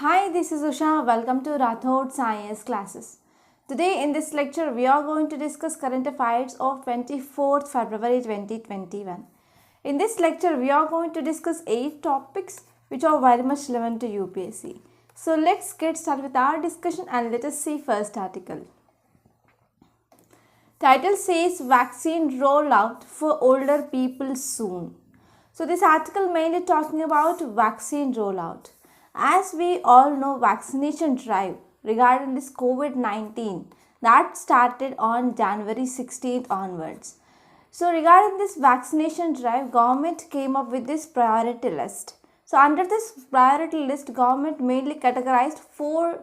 Hi, this is Usha. Welcome to Rathod Science classes. Today in this lecture, we are going to discuss current affairs of 24th February 2021. In this lecture, we are going to discuss 8 topics which are very much relevant to UPSC. So let's get started with our discussion and let us see first article. Title says vaccine rollout for older people soon. So this article mainly talking about vaccine rollout. As we all know, vaccination drive regarding this COVID-19 that started on January 16th onwards. So regarding this vaccination drive, government came up with this priority list. So under this priority list, government mainly categorized four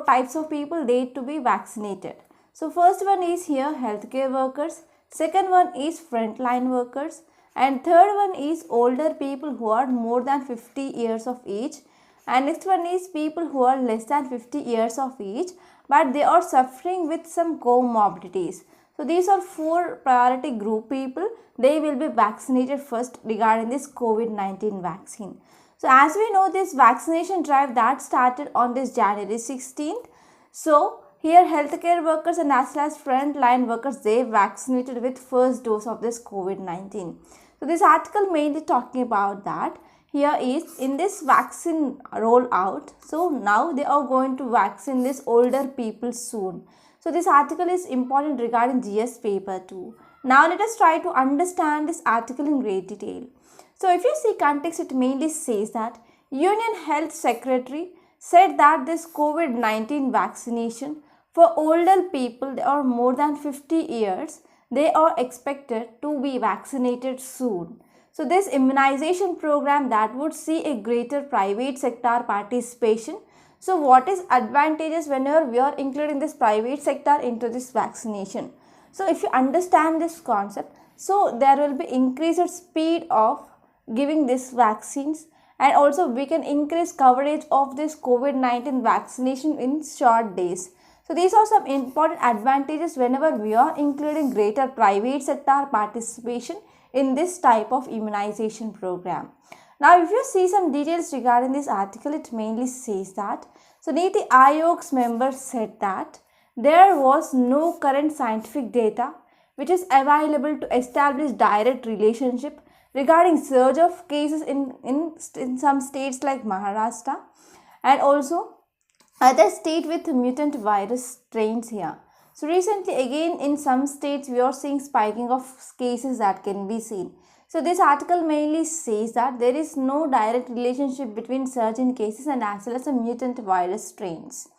types of people need to be vaccinated. So first one is here healthcare workers, second one is frontline workers, and third one is older people who are more than 50 years of age, and next one is people who are less than 50 years of age but they are suffering with some comorbidities. So these are four priority group people. They will be vaccinated first regarding this COVID-19 vaccine. So as we know, this vaccination drive that started on this January 16th. So here healthcare workers and as well as frontline workers, they vaccinated with first dose of this COVID-19. So this article mainly talking about that. Here is in this vaccine rollout. So now they are going to vaccine this older people soon. So this article is important regarding GS paper 2. Now let us try to understand this article in great detail. So if you see context, it mainly says that Union Health Secretary said that this COVID-19 vaccination for older people that are more than 50 years, they are expected to be vaccinated soon. So this immunization program that would see a greater private sector participation. So what is advantages whenever we are including this private sector into this vaccination? So if you understand this concept, so there will be increased speed of giving these vaccines, and also we can increase coverage of this COVID-19 vaccination in short days. So these are some important advantages whenever we are including greater private sector participation in this type of immunization program. Now if you see some details regarding this article, it mainly says that, so Niti Aayog's members said that there was no current scientific data which is available to establish direct relationship regarding surge of cases in some states like Maharashtra and also other state with mutant virus strains here. So recently again in some states we are seeing spiking of cases that can be seen. So this article mainly says that there is no direct relationship between surge in cases and as well as the mutant virus strains.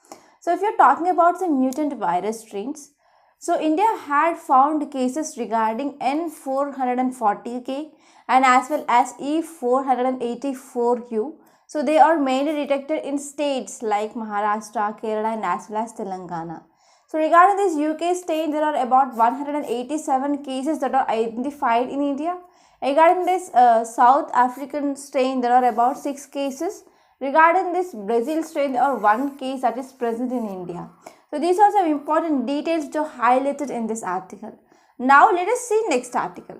So if you're talking about the mutant virus strains, so India had found cases regarding N440K and as well as E484U. So they are mainly detected in states like Maharashtra, Kerala and as well as Telangana. So regarding this UK strain, there are about 187 cases that are identified in India. Regarding this South African strain, there are about 6 cases. Regarding this Brazil strain, there are 1 case that is present in India. So these are some important details which are highlighted in this article. Now let us see next article.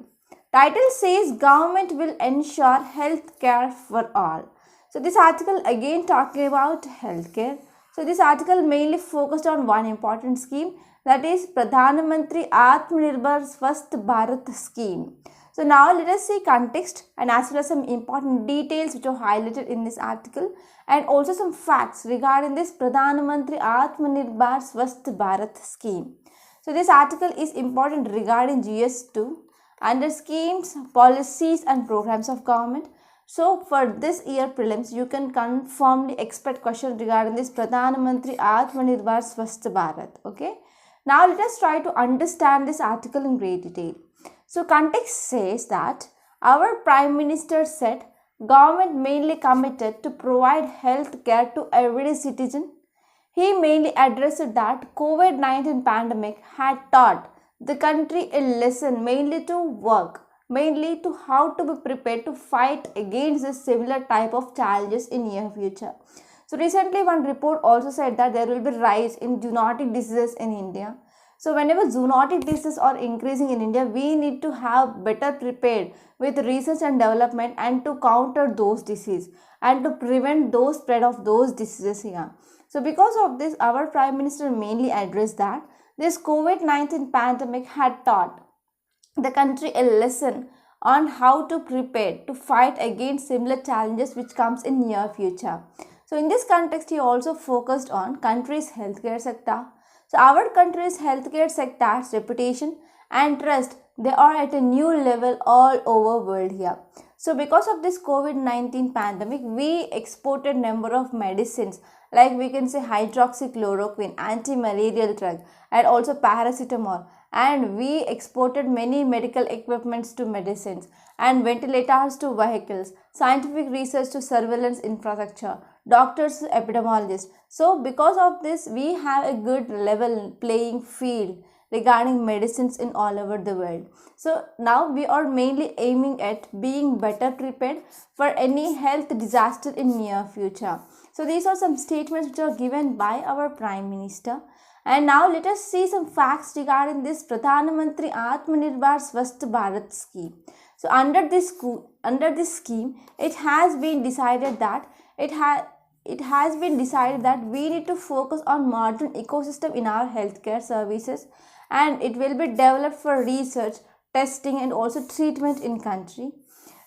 Title says government will ensure health care for all. So this article again talking about healthcare. So this article mainly focused on one important scheme, that is Pradhan Mantri Atmanirbhar Swasth Bharat scheme. So now let us see context and as well as some important details which are highlighted in this article and also some facts regarding this Pradhan Mantri Atmanirbhar Swasth Bharat scheme. So this article is important regarding GS2 under schemes, policies and programs of government. So for this year prelims, you can confirmly expect questions regarding this Pradhan Mantri Atmanirbhar Swasth Bharat. Okay. Now let us try to understand this article in great detail. So context says that our Prime Minister said government mainly committed to provide health care to every citizen. He mainly addressed that COVID-19 pandemic had taught the country a lesson mainly to work, mainly to how to be prepared to fight against this similar type of challenges in near future. So recently one report also said that there will be rise in zoonotic diseases in India. So whenever zoonotic diseases are increasing in India, we need to have better prepared with research and development and to counter those diseases and to prevent those spread of those diseases here. So because of this, our Prime Minister mainly addressed that this COVID-19 pandemic had taught the country a lesson on how to prepare to fight against similar challenges which comes in near future. So in this context, he also focused on country's healthcare sector. So our country's healthcare sector's reputation and trust, they are at a new level all over world here. So because of this COVID-19 pandemic, we exported number of medicines like we can say hydroxychloroquine, anti-malarial drug, and also paracetamol, and we exported many medical equipments to medicines and ventilators to vehicles, scientific research to surveillance infrastructure, doctors to epidemiologists. So because of this, we have a good level playing field regarding medicines in all over the world. So now we are mainly aiming at being better prepared for any health disaster in near future. So these are some statements which are given by our Prime Minister. And now let us see some facts regarding this Pradhan Mantri Atmanirbhar Swasth Bharat scheme. So under this scheme, it has been decided that we need to focus on modern ecosystem in our healthcare services, and it will be developed for research, testing, and also treatment in country,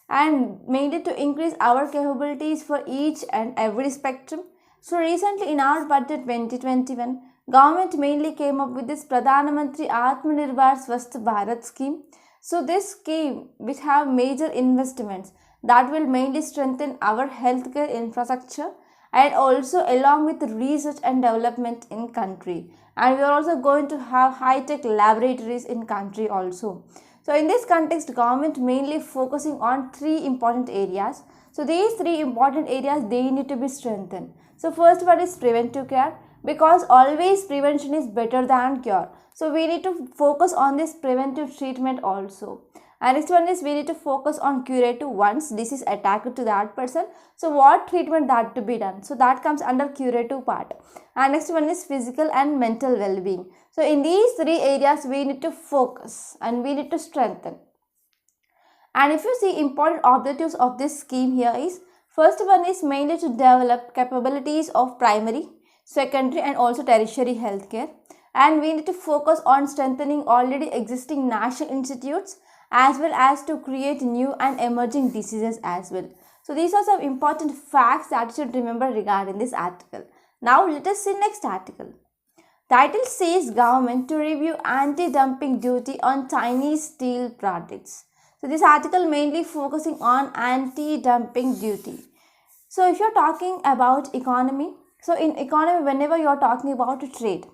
and mainly to increase our capabilities for each and every spectrum. So recently in our budget 2021, government mainly came up with this Pradhan Mantri Atmanirbhar Swasth Bharat scheme. So this scheme which have major investments that will mainly strengthen our healthcare infrastructure and also along with research and development in country, and we are also going to have high-tech laboratories in country also. So in this context, government mainly focusing on three important areas. So these three important areas, they need to be strengthened. So first one is preventive care, because always prevention is better than cure. So we need to focus on this preventive treatment also. And next one is we need to focus on curative once disease attacked to that person. So what treatment that to be done? So that comes under curative part. And next one is physical and mental well-being. So in these three areas we need to focus and we need to strengthen. And if you see important objectives of this scheme here is, first one is mainly to develop capabilities of primary, secondary and also tertiary healthcare. And we need to focus on strengthening already existing national institutes as well as to create new and emerging diseases as well. So these are some important facts that you should remember regarding this article. Now let us see next article. Title says government to review anti-dumping duty on Chinese steel products. So this article mainly focusing on anti-dumping duty. So if you're talking about economy, so in economy whenever you're talking about trade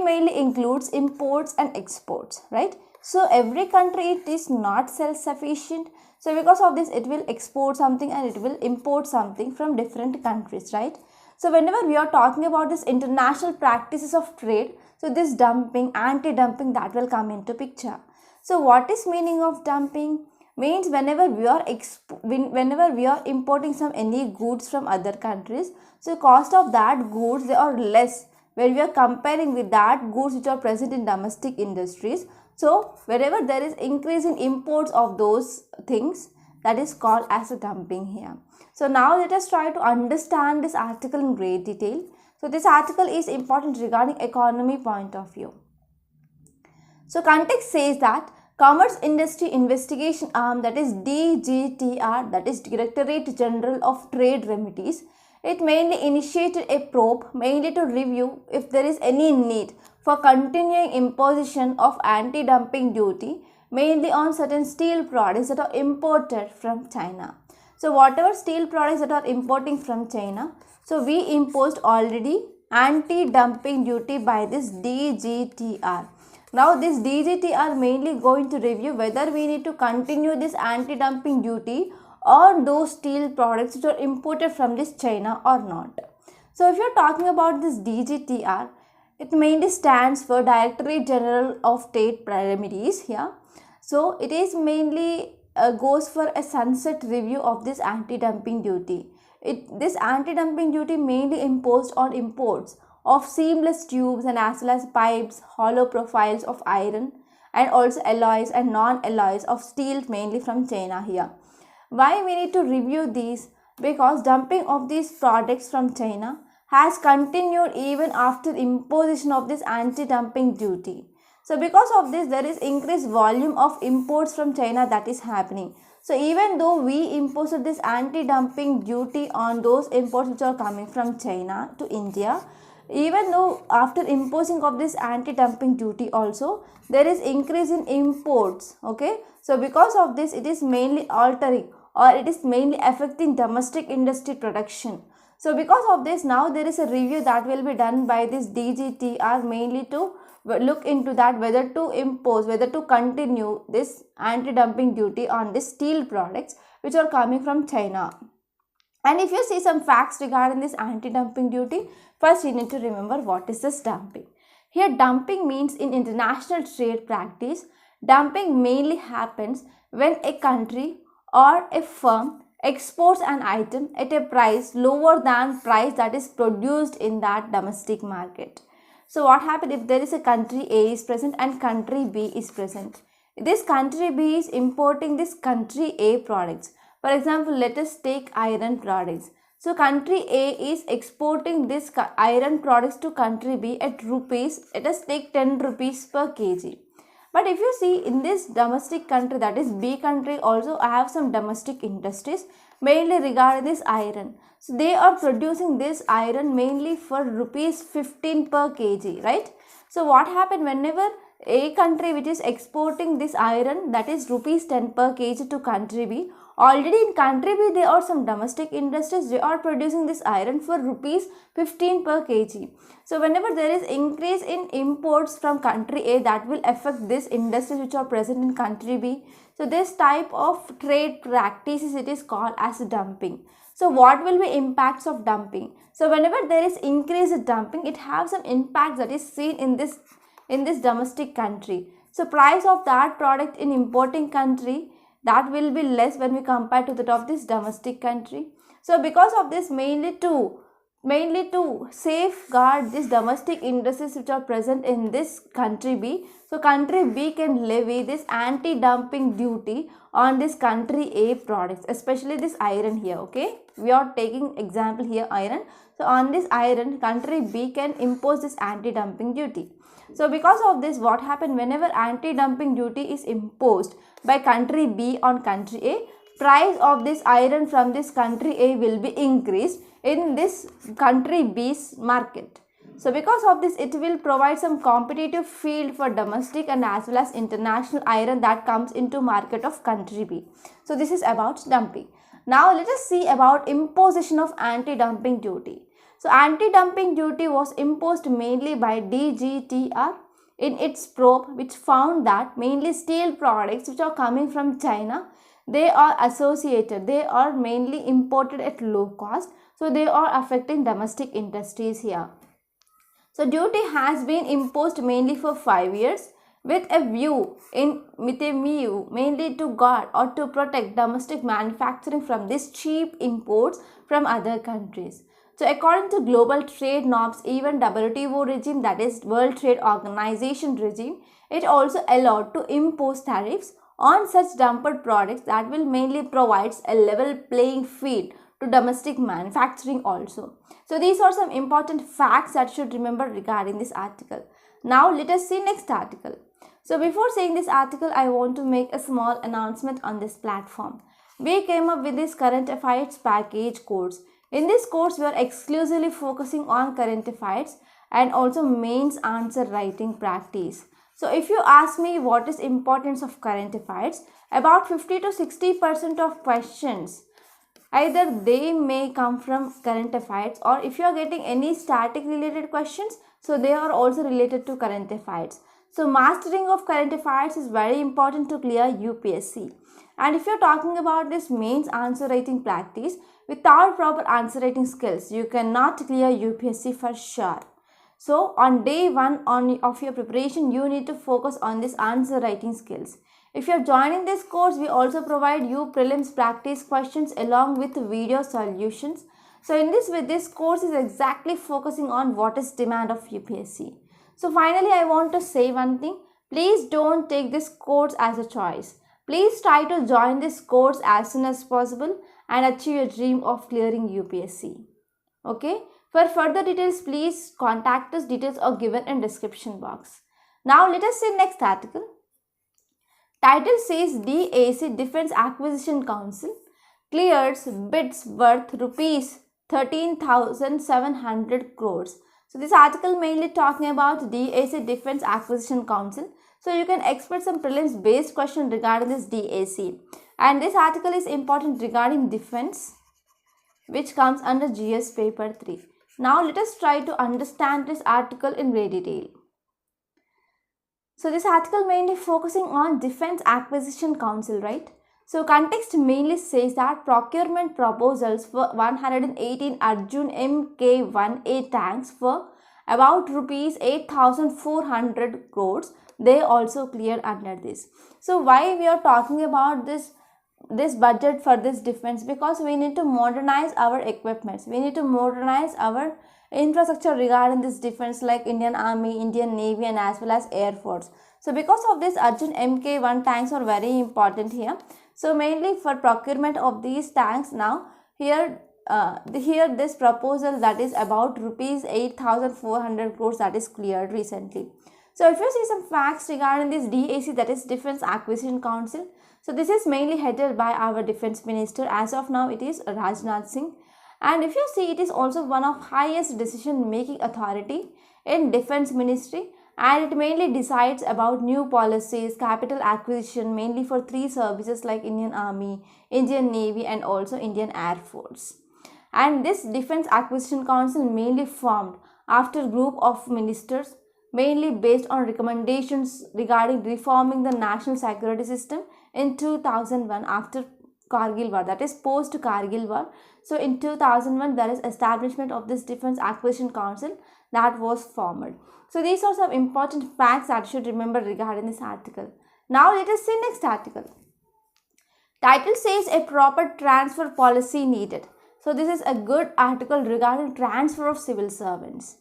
mainly includes imports and exports, right? So every country it is not self-sufficient. So because of this it will export something and it will import something from different countries, right? So whenever we are talking about this international practices of trade, so this dumping, anti-dumping, that will come into picture. So what is meaning of dumping? Means whenever we are importing any goods from other countries, so cost of that goods they are less when we are comparing with that goods which are present in domestic industries. So wherever there is increase in imports of those things, that is called as a dumping here. So now let us try to understand this article in great detail. So this article is important regarding economy point of view. So context says that Commerce Industry Investigation Arm, that is DGTR, that is Directorate General of Trade Remedies, it mainly initiated a probe mainly to review if there is any need for continuing imposition of anti-dumping duty mainly on certain steel products that are imported from China. So whatever steel products that are importing from China, so we imposed already anti-dumping duty by this DGTR. Now this DGTR mainly going to review whether we need to continue this anti-dumping duty on those steel products which are imported from this China or not. So if you are talking about this DGTR, it mainly stands for Directorate General of Trade Remedies here. So it is mainly goes for a sunset review of this anti-dumping duty. This anti-dumping duty mainly imposed on imports of seamless tubes and as well as pipes, hollow profiles of iron, and also alloys and non-alloys of steel, mainly from China here. Why we need to review these? Because dumping of these products from China has continued even after imposition of this anti-dumping duty. So because of this, there is increased volume of imports from China that is happening. So even though we imposed this anti-dumping duty on those imports which are coming from China to India, even though after imposing of this anti-dumping duty also, there is increase in imports. Okay, so because of this, it is mainly altering or it is mainly affecting domestic industry production. So because of this, now there is a review that will be done by this DGTR, mainly to look into that whether to impose, whether to continue this anti-dumping duty on the steel products which are coming from China. And if you see some facts regarding this anti-dumping duty, first you need to remember what is this dumping. Here dumping means in international trade practice, dumping mainly happens when a country or a firm exports an item at a price lower than price that is produced in that domestic market. So what happens if there is a country A is present and country B is present? This country B is importing this country A products. For example, let us take iron products. So country A is exporting this iron products to country B at rupees, let us take 10 rupees per kg. But if you see in this domestic country, that is B country, also have some domestic industries mainly regarding this iron. So they are producing this iron mainly for rupees 15 per kg, right? So what happened whenever a country which is exporting this iron, that is rupees 10 per kg to country B, already in country B there are some domestic industries, they are producing this iron for rupees 15 per kg. So whenever there is increase in imports from country A, that will affect this industries which are present in country B. So this type of trade practices, it is called as dumping. So what will be impacts of dumping? So whenever there is increase in dumping, it has some impact that is seen in this domestic country. So price of that product in importing country, that will be less when we compare to that of this domestic country. So because of this, mainly to safeguard this domestic industries which are present in this country B, so country B can levy this anti-dumping duty on this country A products, especially this iron here. Okay, we are taking example here iron. So on this iron, country B can impose this anti-dumping duty. So because of this, what happened whenever anti-dumping duty is imposed by country B on country A, price of this iron from this country A will be increased in this country B's market. So because of this, it will provide some competitive field for domestic and as well as international iron that comes into market of country B. So this is about dumping. Now let us see about imposition of anti-dumping duty. So anti-dumping duty was imposed mainly by DGTR in its probe, which found that mainly steel products which are coming from China, they are associated, they are mainly imported at low cost. So they are affecting domestic industries here. So duty has been imposed mainly for 5 years with a view mainly to guard or to protect domestic manufacturing from these cheap imports from other countries. So according to global trade norms, even WTO regime, that is World Trade Organization regime, it also allowed to impose tariffs on such dumped products that will mainly provides a level playing field to domestic manufacturing also. So these are some important facts that you should remember regarding this article. Now let us see next article. So before seeing this article, I want to make a small announcement on this platform. We came up with this current affairs package course. In this course, we are exclusively focusing on current affairs and also mains answer writing practice. So if you ask me what is importance of current affairs, about 50 to 60% of questions, either they may come from current affairs, or if you are getting any static related questions, so they are also related to current affairs. So mastering of current affairs is very important to clear UPSC. And if you are talking about this mains answer writing practice, without proper answer writing skills, you cannot clear UPSC for sure. So on day 1 of your preparation, you need to focus on this answer writing skills. If you are joining this course, we also provide you prelims practice questions along with video solutions. So in this way, this course is exactly focusing on what is demand of UPSC. So finally, I want to say one thing. Please don't take this course as a choice. Please try to join this course as soon as possible and achieve your dream of clearing UPSC. Okay. For further details, please contact us. Details are given in description box. Now let us see next article. Title says DAC Defence Acquisition Council clears bids worth rupees 13,700 crores. So this article mainly talking about DAC Defence Acquisition Council. So you can expect some prelims based question regarding this DAC. And this article is important regarding defense, which comes under GS paper 3. Now let us try to understand this article in great detail. So this article mainly focusing on Defence Acquisition Council, right? So context mainly says that procurement proposals for 118 Arjun Mk1A tanks for about rupees 8,400 crores, they also cleared under this. So why we are talking about this budget for this defense? Because we need to modernize our equipments, we need to modernize our infrastructure regarding this defense, like Indian Army, Indian Navy, and as well as Air Force. So because of this, Arjun Mk1 tanks are very important here. So mainly for procurement of these tanks, now here this proposal that is about rupees 8,400 crores that is cleared recently. So if you see some facts regarding this DAC, that is Defence Acquisition Council. So this is mainly headed by our Defence Minister. As of now, it is Rajnath Singh. And if you see, it is also one of highest decision making authority in Defence Ministry, and it mainly decides about new policies, capital acquisition, mainly for 3 services like Indian Army, Indian Navy, and also Indian Air Force. And this Defence Acquisition Council mainly formed after a group of ministers, mainly based on recommendations regarding reforming the national security system in 2001 after Kargil War, that is post Kargil War. So in 2001, there is establishment of this Defence Acquisition Council that was formed. So these are some important facts that you should remember regarding this article. Now let us see next article. Title says a proper transfer policy needed. So this is a good article regarding transfer of civil servants.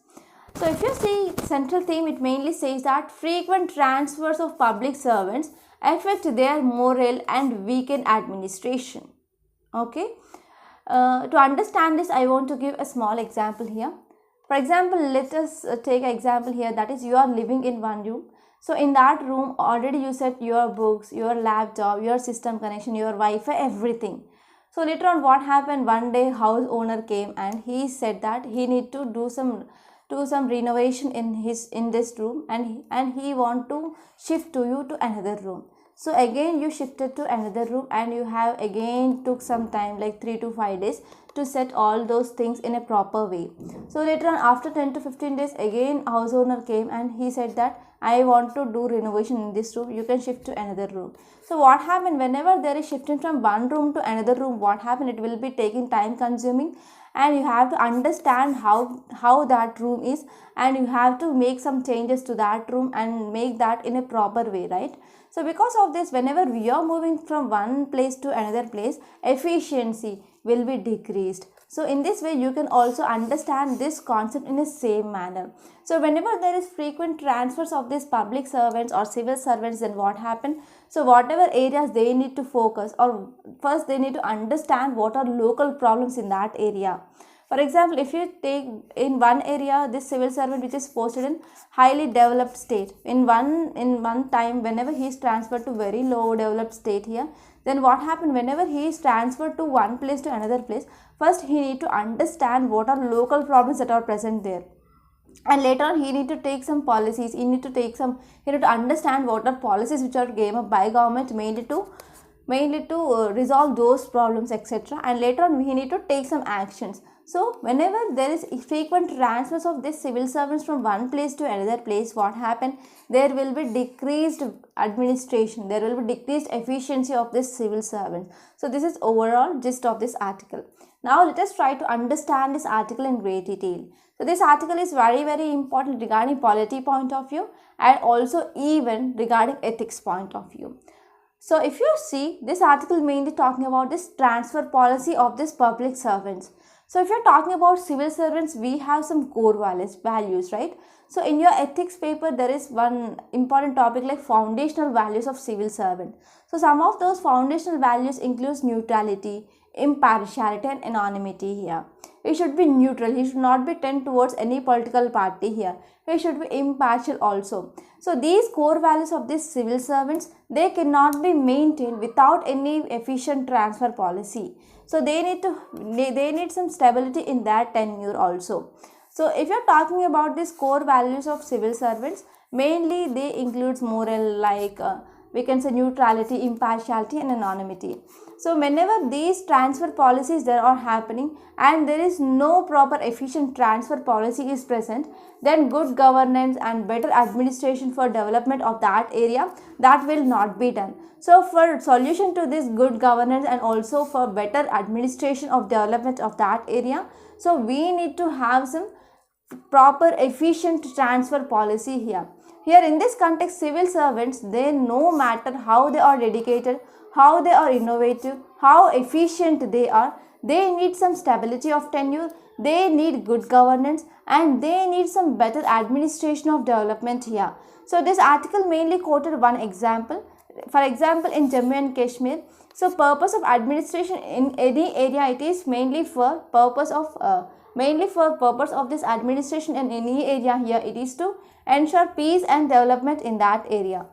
So if you see central theme, it mainly says that frequent transfers of public servants affect their morale and weaken administration. Okay. To understand this, I want to give a small example here. For example, let us take an example here, that is you are living in one room. So in that room already you set your books, your laptop, your system connection, your Wi-Fi, everything. So later on what happened, one day house owner came and he said that he need to do some renovation in this room, and he want to shift to you to another room. So again you shifted to another room, and you have again took some time like 3 to 5 days to set all those things in a proper way. So later on, after 10 to 15 days, again house owner came and he said that I want to do renovation in this room, you can shift to another room. So what happened, whenever there is shifting from one room to another room, what happened, it will be taking time consuming, and you have to understand how that room is, and you have to make some changes to that room and make that in a proper way, right? So because of this, whenever we are moving from one place to another place, efficiency will be decreased. So in this way, you can also understand this concept in the same manner. So whenever there is frequent transfers of these public servants or civil servants, then what happen? So whatever areas they need to focus, or first they need to understand what are local problems in that area. For example, if you take in one area this civil servant which is posted in highly developed state, in one time whenever he is transferred to very low developed state here, then what happened, whenever he is transferred to one place to another place, first he need to understand what are local problems that are present there, and later on he need to take some policies, he need to understand what are policies which are given up by government mainly to resolve those problems, etc. And later on we need to take some actions. So whenever there is frequent transfers of these civil servants from one place to another place, what happen, there will be decreased administration, there will be decreased efficiency of this civil servants. So this is overall gist of this article. Now let us try to understand this article in great detail. So this article is very, very important regarding polity point of view, and also even regarding ethics point of view. So if you see, this article mainly talking about this transfer policy of this public servants. So if you're talking about civil servants, we have some core values, right? So in your ethics paper, there is one important topic like foundational values of civil servant. So some of those foundational values includes neutrality, impartiality and anonymity here. He should be neutral. He should not be tend towards any political party here. He should be impartial also. So these core values of these civil servants, they cannot be maintained without any efficient transfer policy. So they need some stability in that tenure also. So if you're talking about these core values of civil servants, mainly they includes moral like we can say neutrality, impartiality and anonymity. So whenever these transfer policies there are happening and there is no proper efficient transfer policy is present, then good governance and better administration for development of that area, that will not be done. So for solution to this good governance and also for better administration of development of that area, so we need to have some proper efficient transfer policy here. Here in this context, civil servants, they no matter how they are dedicated, how they are innovative, how efficient they need some stability of tenure, they need good governance and they need some better administration of development here. So this article mainly quoted one example. For example, in Jammu and Kashmir, so purpose of administration in any area, it is mainly for purpose of this administration in any area here, it is to ensure peace and development in that area.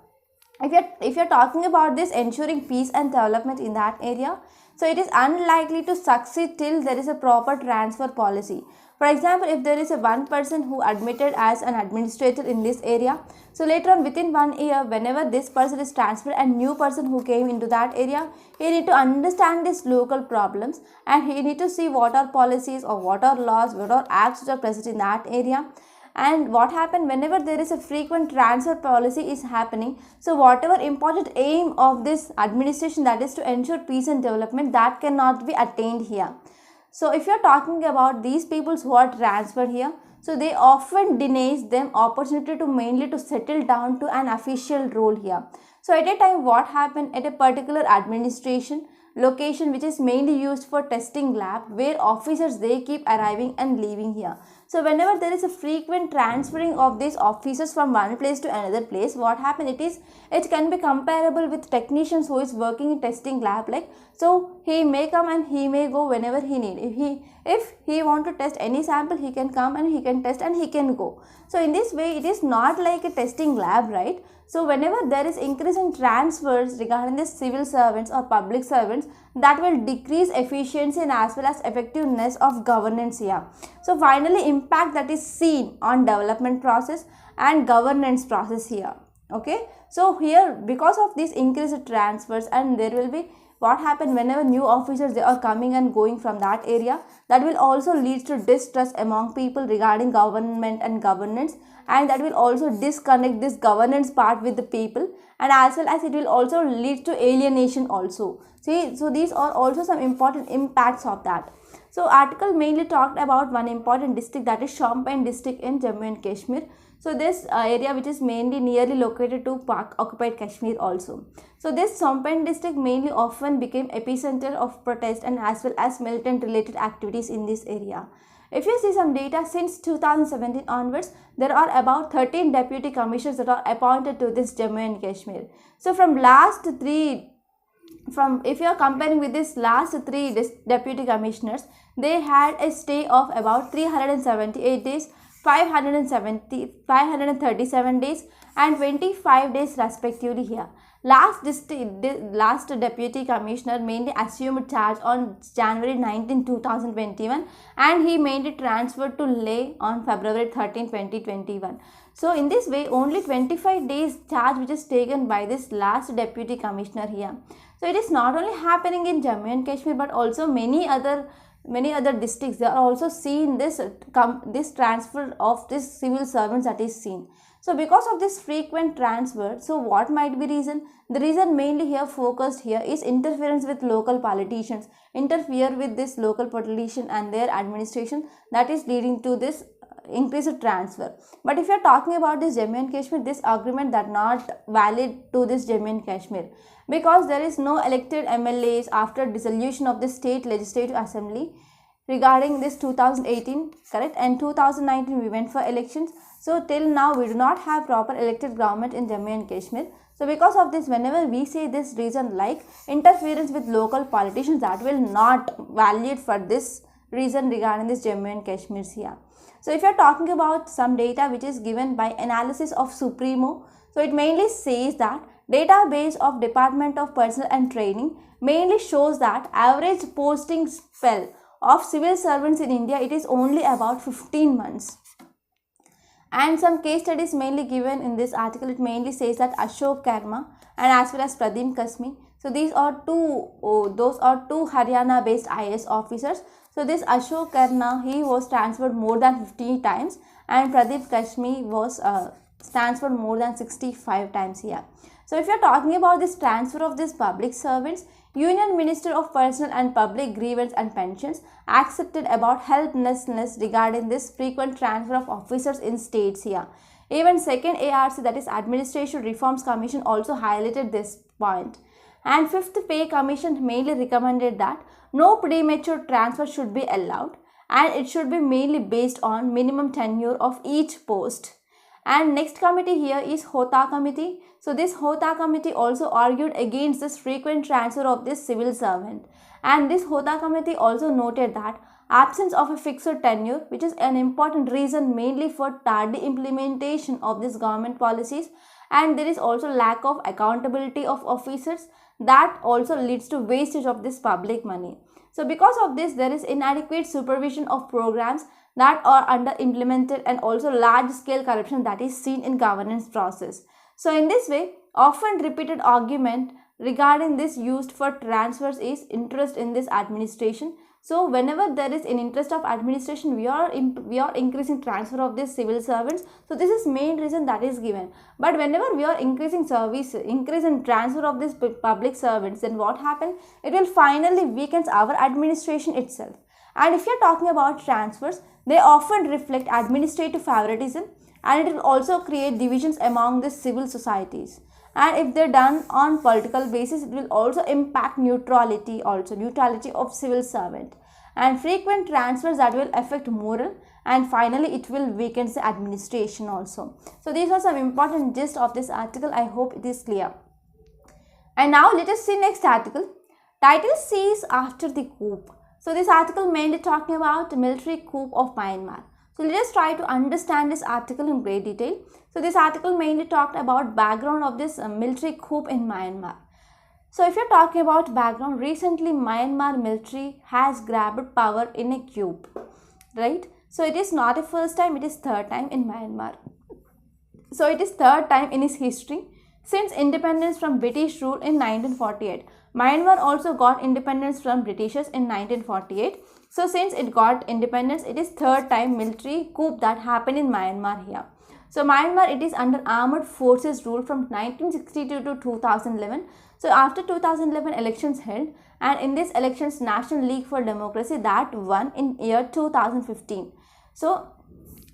If you're talking about this ensuring peace and development in that area, so it is unlikely to succeed till there is a proper transfer policy. For example, if there is a one person who admitted as an administrator in this area, so later on within 1 year, whenever this person is transferred and new person who came into that area, he need to understand these local problems and he need to see what are policies or what are laws, what are acts which are present in that area. And what happened whenever there is a frequent transfer policy is happening, so whatever important aim of this administration, that is to ensure peace and development, that cannot be attained here. So if you are talking about these peoples who are transferred here, so they often denies them opportunity to mainly to settle down to an official role here. So at a time, what happened at a particular administration location which is mainly used for testing lab, where officers they keep arriving and leaving here. So whenever there is a frequent transferring of these officers from one place to another place, what happen it can be comparable with technicians who is working in testing lab, like so he may come and he may go whenever he need. If he want to test any sample, he can come and he can test and he can go. So in this way, it is not like a testing lab, right? So whenever there is increase in transfers regarding the civil servants or public servants, that will decrease efficiency and as well as effectiveness of governance here. So finally, impact that is seen on development process and governance process here. Okay. So here, because of these increased transfers, and there will be what happen whenever new officers they are coming and going from that area, that will also lead to distrust among people regarding government and governance, and that will also disconnect this governance part with the people, and as well as it will also lead to alienation also. See, so these are also some important impacts of that. So article mainly talked about one important district, that is Champagne district in Jammu and Kashmir. So this area which is mainly nearly located to Pak occupied Kashmir also. So this Champagne district mainly often became epicenter of protest and as well as militant related activities in this area. If you see some data, since 2017 onwards, there are about 13 deputy commissioners that are appointed to this Jammu and Kashmir. So if you are comparing with this last three deputy commissioners, they had a stay of about 378 days, 537 days and 25 days respectively here. Last deputy commissioner mainly assumed charge on January 19, 2021 and he mainly transferred to Leh on February 13, 2021. So in this way, only 25 days charge which is taken by this last deputy commissioner here. So it is not only happening in Jammu and Kashmir but also many other districts. They are also seeing this transfer of this civil servants that is seen. So because of this frequent transfer, so what might be reason? The reason mainly here focused here is interference with local politicians, interfere with this local politician and their administration, that is leading to this increased transfer. But if you are talking about this Jammu and Kashmir, this agreement that not valid to this Jammu and Kashmir, because there is no elected MLAs after dissolution of the state legislative assembly. regarding this 2018, correct, and 2019 we went for elections. So till now we do not have proper elected government in Jammu and Kashmir. So because of this, whenever we say this reason like interference with local politicians, that will not valid for this reason regarding this Jammu and Kashmir here. So if you are talking about some data which is given by analysis of Supremo, so it mainly says that database of Department of Personnel and Training mainly shows that average posting spell of civil servants in India, it is only about 15 months. And some case studies mainly given in this article, it mainly says that Ashok Karma and as well as Pradeep Kasmi. So these are those are two Haryana based IAS officers. So this Ashok Karna, he was transferred more than 50 times, and Pradeep Kasmi was transferred more than 65 times here. So if you are talking about this transfer of these public servants, Union Minister of Personnel and Public Grievance and Pensions accepted about helplessness regarding this frequent transfer of officers in states here. Even second ARC, that is Administration Reforms Commission, also highlighted this point. And fifth pay commission mainly recommended that no premature transfer should be allowed, and it should be mainly based on minimum tenure of each post. And next committee here is Hota Committee. So this Hota Committee also argued against this frequent transfer of this civil servant. And this Hota Committee also noted that absence of a fixed tenure, which is an important reason mainly for tardy implementation of these government policies, and there is also lack of accountability of officers, that also leads to wastage of this public money. So because of this, there is inadequate supervision of programs that are under implemented, and also large scale corruption that is seen in governance process. So in this way, often repeated argument regarding this used for transfers is interest in this administration. So whenever there is an interest of administration, we are increasing transfer of these civil servants. So this is main reason that is given. But whenever we are increasing service, increase in transfer of these public servants, then what happens? It will finally weakens our administration itself. And if you are talking about transfers, they often reflect administrative favoritism, and it will also create divisions among the civil societies. And if they're done on political basis, it will also impact neutrality of civil servant, and frequent transfers that will affect moral, and finally it will weaken the administration also. So these are some important gist of this article. I hope it is clear. And now let us see next article. Title says after the coup. So this article mainly talking about military coup of Myanmar. So let us try to understand this article in great detail. So this article mainly talked about background of this military coup in Myanmar. So if you're talking about background, recently Myanmar military has grabbed power in a coup, right? So it is not a first time, it is third time in Myanmar. So it is third time in its history since independence from British rule in 1948. Myanmar also got independence from Britishers in 1948. So since it got independence, it is third time military coup that happened in Myanmar here. So Myanmar, it is under armed forces rule from 1962 to 2011. So after 2011 elections held, and in these elections National League for Democracy that won in year 2015. So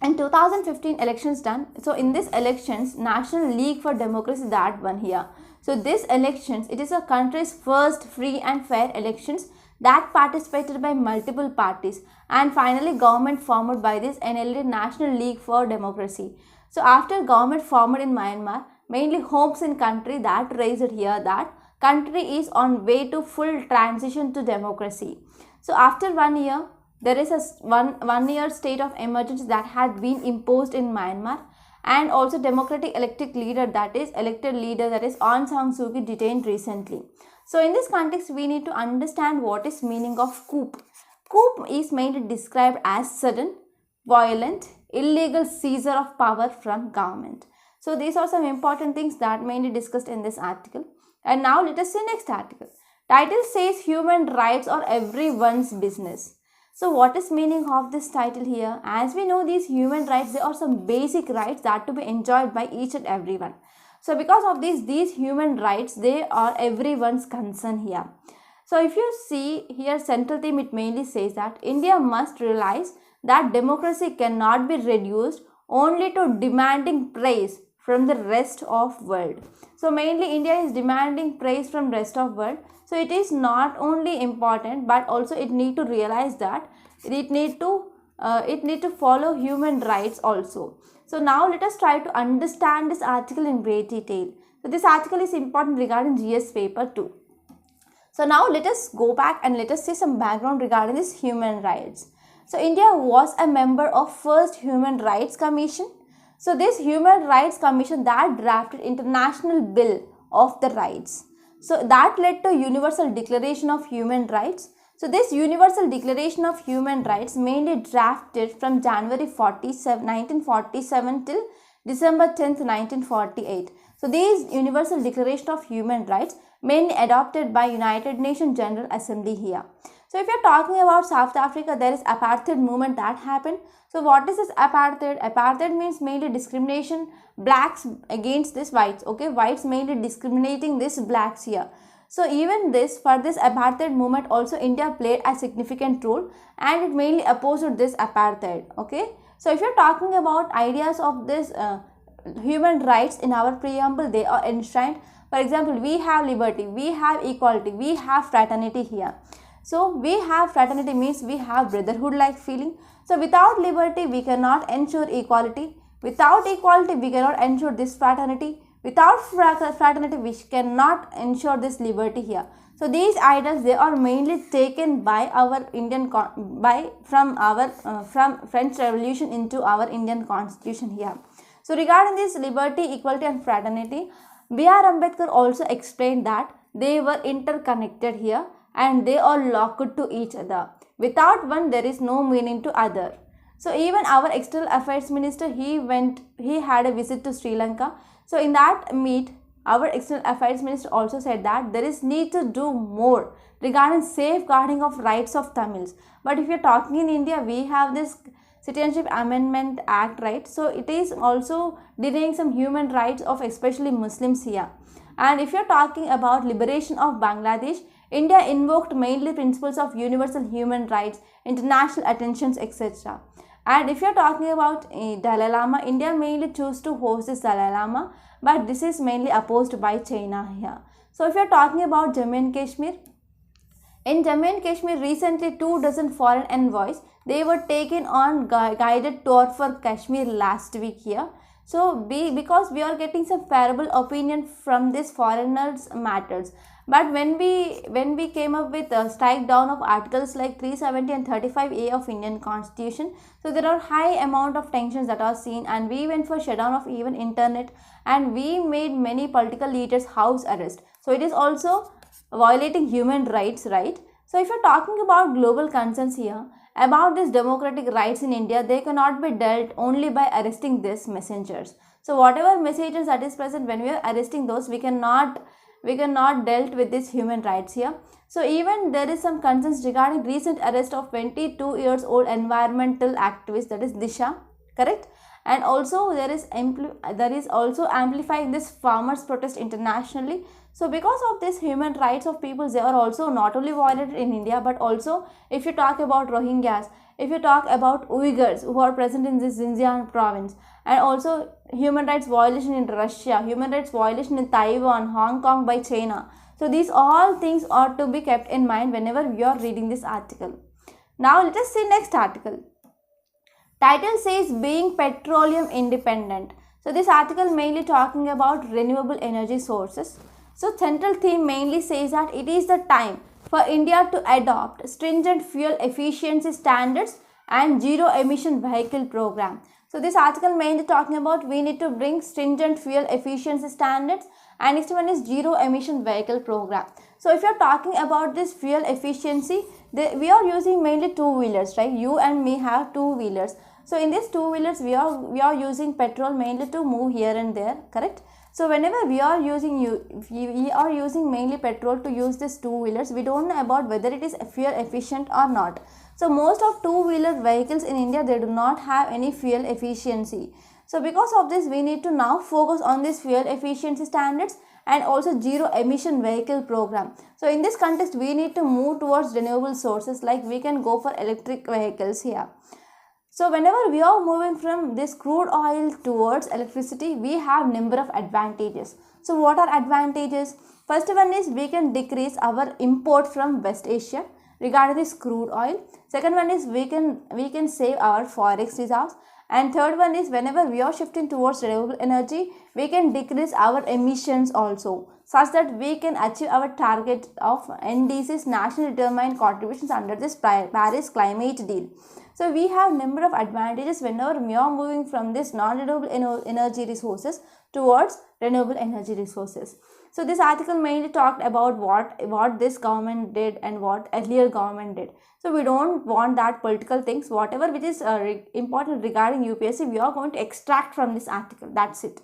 in 2015 elections done. So in these elections National League for Democracy that won here. So this elections, it is a country's first free and fair elections that participated by multiple parties, and finally government formed by this NLD, National League for Democracy. So after government formed in Myanmar, mainly hopes in country that raised here that country is on way to full transition to democracy. So after 1 year, there is a one year state of emergency that had been imposed in Myanmar, and also democratic elected leader that is Aung San Suu Kyi detained recently. So in this context, we need to understand what is meaning of coup. Coup is mainly described as sudden, violent, illegal seizure of power from government. So these are some important things that mainly discussed in this article. And now let us see next article. Title says human rights are everyone's business. So what is meaning of this title here? As we know, these human rights, they are some basic rights that to be enjoyed by each and everyone. So because of these human rights, they are everyone's concern here. So if you see here, central theme, it mainly says that India must realize that democracy cannot be reduced only to demanding praise from the rest of world. So mainly India is demanding praise from rest of world. So it is not only important, but also it need to realize that it need to follow human rights also. So now let us try to understand this article in great detail. So this article is important regarding GS paper 2. So now let us go back and let us see some background regarding this human rights. So India was a member of first Human Rights Commission. So this Human Rights Commission that drafted International Bill of the Rights. So that led to Universal Declaration of Human Rights. So this Universal Declaration of Human Rights mainly drafted from January 1947 till December 10th, 1948. So this Universal Declaration of Human Rights mainly adopted by United Nations General Assembly here. So if you're talking about South Africa, there is apartheid movement that happened. So what is this apartheid? Apartheid means mainly discrimination, blacks against this whites. Okay, whites mainly discriminating this blacks here. So even this, for this apartheid movement also India played a significant role, and it mainly opposed this apartheid. Okay, so if you're talking about ideas of this human rights in our preamble, they are enshrined. For example, we have liberty, we have equality, we have fraternity here. So we have fraternity means we have brotherhood like feeling. So without liberty we cannot ensure equality. Without equality we cannot ensure this fraternity. Without fraternity we cannot ensure this liberty here. So these ideas, they are mainly taken by our Indian from French Revolution into our Indian Constitution here. So regarding this liberty, equality and fraternity, B.R. Ambedkar also explained that they were interconnected here and they are locked to each other. Without one, there is no meaning to other. So even our External Affairs Minister, he had a visit to Sri Lanka. So in that meet, our External Affairs Minister also said that there is need to do more regarding safeguarding of rights of Tamils. But if you're talking in India, we have this Citizenship Amendment Act, right? So it is also denying some human rights of especially Muslims here. And if you're talking about liberation of Bangladesh, India invoked mainly principles of universal human rights, international attentions, etc. And if you're talking about Dalai Lama, India mainly chose to host this Dalai Lama, but this is mainly opposed by China here. So if you're talking about Jammu and Kashmir, in Jammu and Kashmir recently 24 foreign envoys, they were taken on guided tour for Kashmir last week here. So because we are getting some favorable opinion from these foreigners matters. But when we came up with a strike down of articles like 370 and 35A of Indian Constitution, so there are high amount of tensions that are seen, and we went for shutdown of even internet, and we made many political leaders house arrest. So it is also violating human rights, right? So if you're talking about global concerns here about these democratic rights in India, they cannot be dealt only by arresting these messengers. So whatever messages that is present, when we are arresting those, we cannot dealt with these human rights here. So even there is some concerns regarding recent arrest of 22 years old environmental activist, that is Disha, correct? And also there is also amplifying this farmers protest internationally. So because of this human rights of people, they are also not only violated in India, but also if you talk about Rohingyas, if you talk about Uyghurs who are present in this Xinjiang province, and also human rights violation in Russia, human rights violation in Taiwan, Hong Kong by China. So these all things are to be kept in mind whenever you are reading this article. Now let us see next article. Title says being petroleum independent. So this article mainly talking about renewable energy sources. So central theme mainly says that it is the time for India to adopt stringent fuel efficiency standards and zero emission vehicle program. So this article mainly talking about we need to bring stringent fuel efficiency standards, and next one is zero emission vehicle program. So if you are talking about this fuel efficiency, we are using mainly two-wheelers, right? You and me have two-wheelers. So in these two-wheelers, we are using petrol mainly to move here and there, correct? So whenever we are using mainly petrol to use these two-wheelers, we don't know about whether it is fuel efficient or not. So most of two-wheeler vehicles in India, they do not have any fuel efficiency. So because of this, we need to now focus on this fuel efficiency standards and also zero emission vehicle program. So in this context, we need to move towards renewable sources, like we can go for electric vehicles here. So whenever we are moving from this crude oil towards electricity, we have number of advantages. So what are advantages? First one is we can decrease our import from West Asia regarding this crude oil. Second one is we can save our forex reserves. And third one is whenever we are shifting towards renewable energy, we can decrease our emissions also, such that we can achieve our target of NDC's national determined contributions under this Paris climate deal. So we have number of advantages whenever we are moving from this non-renewable energy resources towards renewable energy resources. So this article mainly talked about what this government did and what earlier government did. So we don't want that political things. Whatever which is important regarding UPSC, we are going to extract from this article. That's it.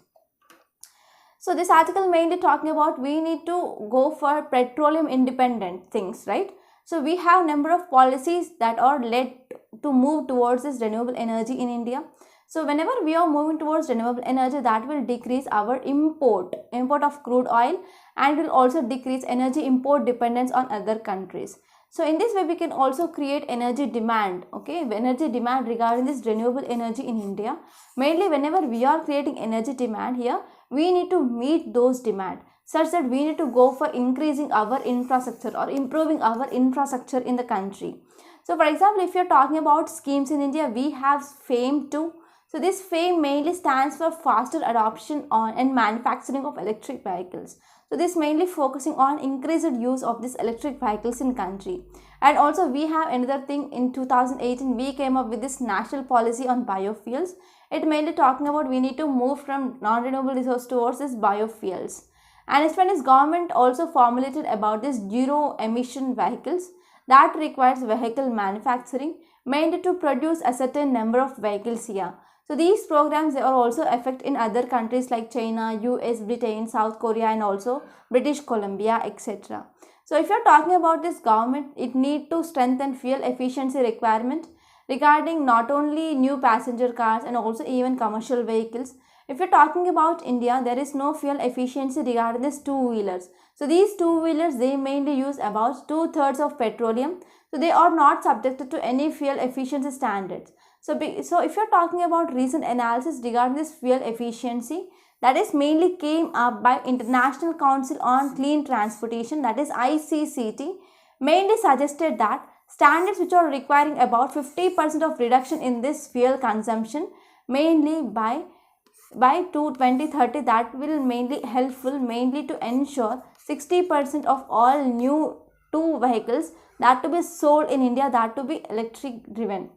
So this article mainly talking about we need to go for petroleum independent things, right? So we have number of policies that are led to move towards this renewable energy in India. So whenever we are moving towards renewable energy, that will decrease our import of crude oil, and will also decrease energy import dependence on other countries. So in this way we can also create energy demand, okay, energy demand regarding this renewable energy in India. Mainly whenever we are creating energy demand here, we need to meet those demand, such that we need to go for increasing our infrastructure or improving our infrastructure in the country. So for example, if you're talking about schemes in India, we have FAME 2. So this FAME mainly stands for faster adoption on and manufacturing of electric vehicles. So this mainly focusing on increased use of these electric vehicles in country. And also we have another thing, in 2018 we came up with this national policy on biofuels. It mainly talking about we need to move from non-renewable resource towards this biofuels. And next one is government also formulated about this zero emission vehicles that requires vehicle manufacturing mainly to produce a certain number of vehicles here. So these programs are also effect in other countries like China, US, Britain, South Korea, and also British Columbia, etc. So if you're talking about this government, it need to strengthen fuel efficiency requirement regarding not only new passenger cars and also even commercial vehicles. If you're talking about India, there is no fuel efficiency regarding this two-wheelers. So these two-wheelers, they mainly use about 2/3 of petroleum. So they are not subjected to any fuel efficiency standards. So if you're talking about recent analysis regarding this fuel efficiency, that is mainly came up by International Council on Clean Transportation, that is ICCT, mainly suggested that standards which are requiring about 50% of reduction in this fuel consumption mainly by 2030, that will mainly helpful mainly to ensure 60% of all new two vehicles that to be sold in India, that to be electric driven.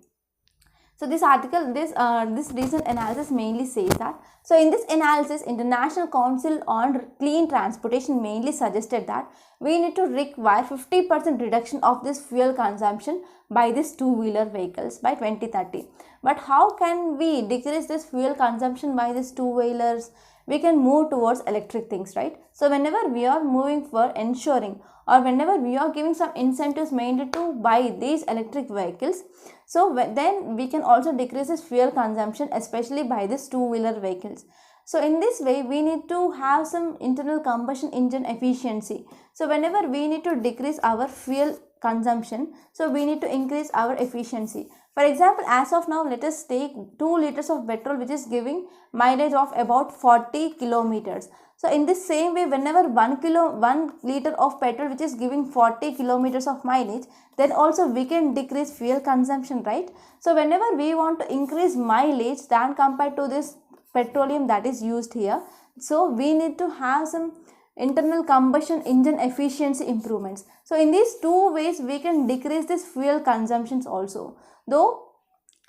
So this article, this recent analysis mainly says that. So in this analysis, International Council on Clean Transportation mainly suggested that we need to require 50% reduction of this fuel consumption by these two-wheeler vehicles by 2030. But how can we decrease this fuel consumption by these two-wheelers? We can move towards electric things, right? So whenever we are moving for ensuring, or whenever we are giving some incentives mainly to buy these electric vehicles, so then we can also decrease this fuel consumption, especially by these two-wheeler vehicles. So in this way, we need to have some internal combustion engine efficiency. So whenever we need to decrease our fuel consumption, so we need to increase our efficiency. For example, as of now, let us take 2 liters of petrol which is giving mileage of about 40 kilometers. So in this same way, whenever 1 liter of petrol which is giving 40 kilometers of mileage, then also we can decrease fuel consumption, right? So whenever we want to increase mileage than compared to this petroleum that is used here, so we need to have some internal combustion engine efficiency improvements. So in these two ways, we can decrease this fuel consumptions also. Though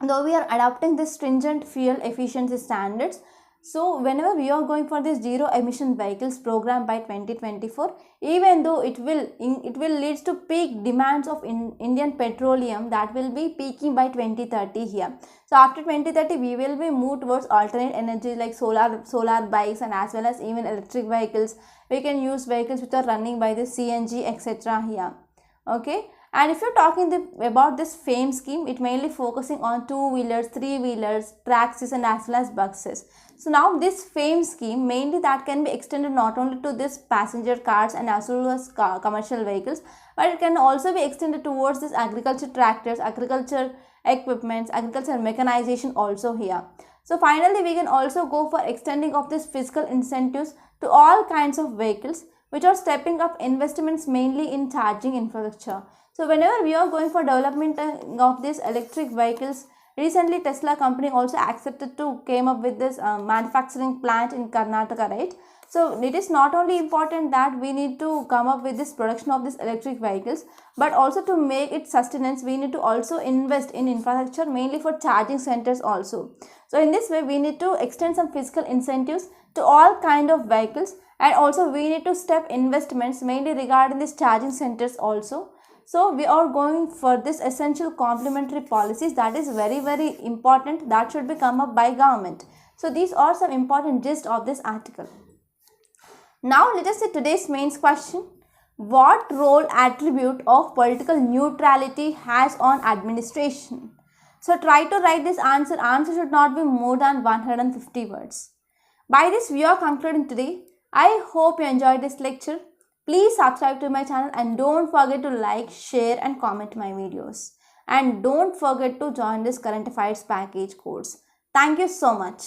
we are adopting this stringent fuel efficiency standards, so whenever we are going for this zero emission vehicles program by 2024, even though it will lead to peak demands of Indian petroleum, that will be peaking by 2030 here. So after 2030, we will be moved towards alternate energy like solar bikes, and as well as even electric vehicles. We can use vehicles which are running by the CNG, etc. here. Okay. And if you're talking about this FAME scheme, it mainly focusing on two-wheelers, three-wheelers, taxis, and as well as buses. So now this FAME scheme, mainly that can be extended not only to this passenger cars and as well as commercial vehicles, but it can also be extended towards this agriculture tractors, agriculture equipments, agriculture mechanization also here. So finally we can also go for extending of this fiscal incentives to all kinds of vehicles which are stepping up investments mainly in charging infrastructure. So whenever we are going for development of these electric vehicles, recently Tesla company also accepted to came up with this manufacturing plant in Karnataka, right? So it is not only important that we need to come up with this production of these electric vehicles, but also to make it sustenance, we need to also invest in infrastructure mainly for charging centers also. So in this way, we need to extend some fiscal incentives to all kind of vehicles, and also we need to step investments mainly regarding these charging centers also. So we are going for this essential complementary policies that is very important, that should be come up by government. So these are some important gist of this article. Now let us see today's main question. What role attribute of political neutrality has on administration? So try to write this answer. Answer should not be more than 150 words. By this we are concluding today. I hope you enjoyed this lecture. Please subscribe to my channel and don't forget to like, share and comment my videos. And don't forget to join this current affairs package course. Thank you so much.